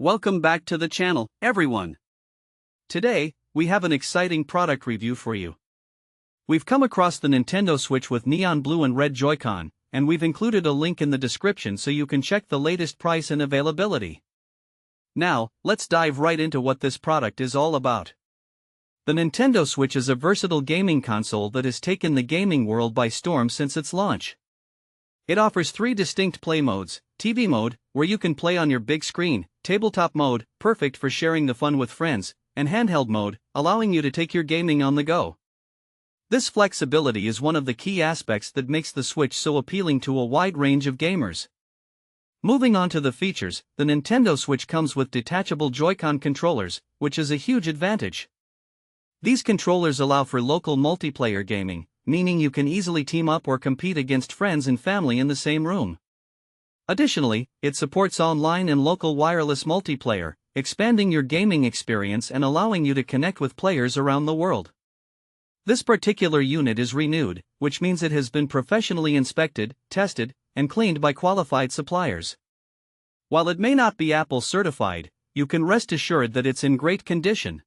Welcome back to the channel, everyone. Today, we have an exciting product review for you. We've come across the Nintendo Switch with neon blue and red Joy-Con, and we've included a link in the description so you can check the latest price and availability. Now, let's dive right into what this product is all about. The Nintendo Switch is a versatile gaming console that has taken the gaming world by storm since its launch. It offers 3 distinct play modes: TV mode, where you can play on your big screen; tabletop mode, perfect for sharing the fun with friends; and handheld mode, allowing you to take your gaming on the go. This flexibility is one of the key aspects that makes the Switch so appealing to a wide range of gamers. Moving on to the features, the Nintendo Switch comes with detachable Joy-Con controllers, which is a huge advantage. These controllers allow for local multiplayer gaming, meaning you can easily team up or compete against friends and family in the same room. Additionally, it supports online and local wireless multiplayer, expanding your gaming experience and allowing you to connect with players around the world. This particular unit is renewed, which means it has been professionally inspected, tested, and cleaned by qualified suppliers. While it may not be Apple certified, you can rest assured that it's in great condition.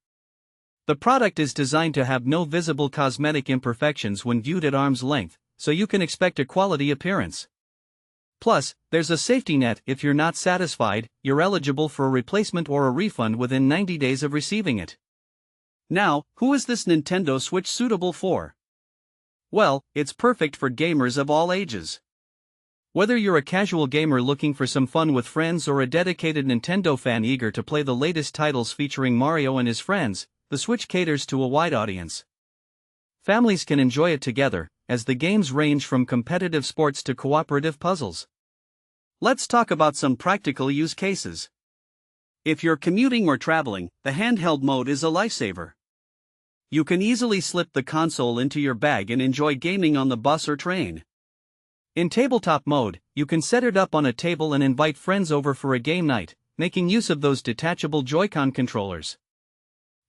The product is designed to have no visible cosmetic imperfections when viewed at arm's length, so you can expect a quality appearance. Plus, there's a safety net. If you're not satisfied, you're eligible for a replacement or a refund within 90 days of receiving it. Now, who is this Nintendo Switch suitable for? Well, it's perfect for gamers of all ages. Whether you're a casual gamer looking for some fun with friends or a dedicated Nintendo fan eager to play the latest titles featuring Mario and his friends, the Switch caters to a wide audience. Families can enjoy it together, as the games range from competitive sports to cooperative puzzles. Let's talk about some practical use cases. If you're commuting or traveling, the handheld mode is a lifesaver. You can easily slip the console into your bag and enjoy gaming on the bus or train. In tabletop mode, you can set it up on a table and invite friends over for a game night, making use of those detachable Joy-Con controllers.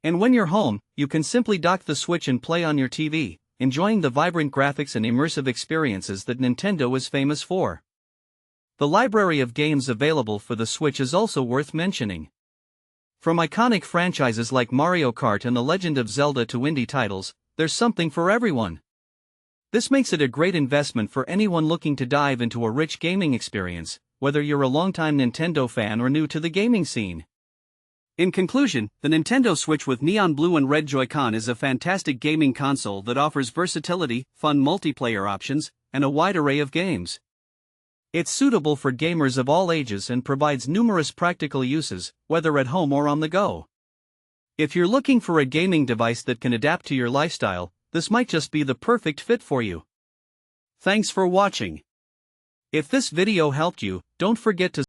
And when you're home, you can simply dock the Switch and play on your TV, enjoying the vibrant graphics and immersive experiences that Nintendo is famous for. The library of games available for the Switch is also worth mentioning. From iconic franchises like Mario Kart and The Legend of Zelda to indie titles, there's something for everyone. This makes it a great investment for anyone looking to dive into a rich gaming experience, whether you're a longtime Nintendo fan or new to the gaming scene. In conclusion, the Nintendo Switch with neon blue and red Joy-Con is a fantastic gaming console that offers versatility, fun multiplayer options, and a wide array of games. It's suitable for gamers of all ages and provides numerous practical uses, whether at home or on the go. If you're looking for a gaming device that can adapt to your lifestyle, this might just be the perfect fit for you. Thanks for watching. If this video helped you, don't forget to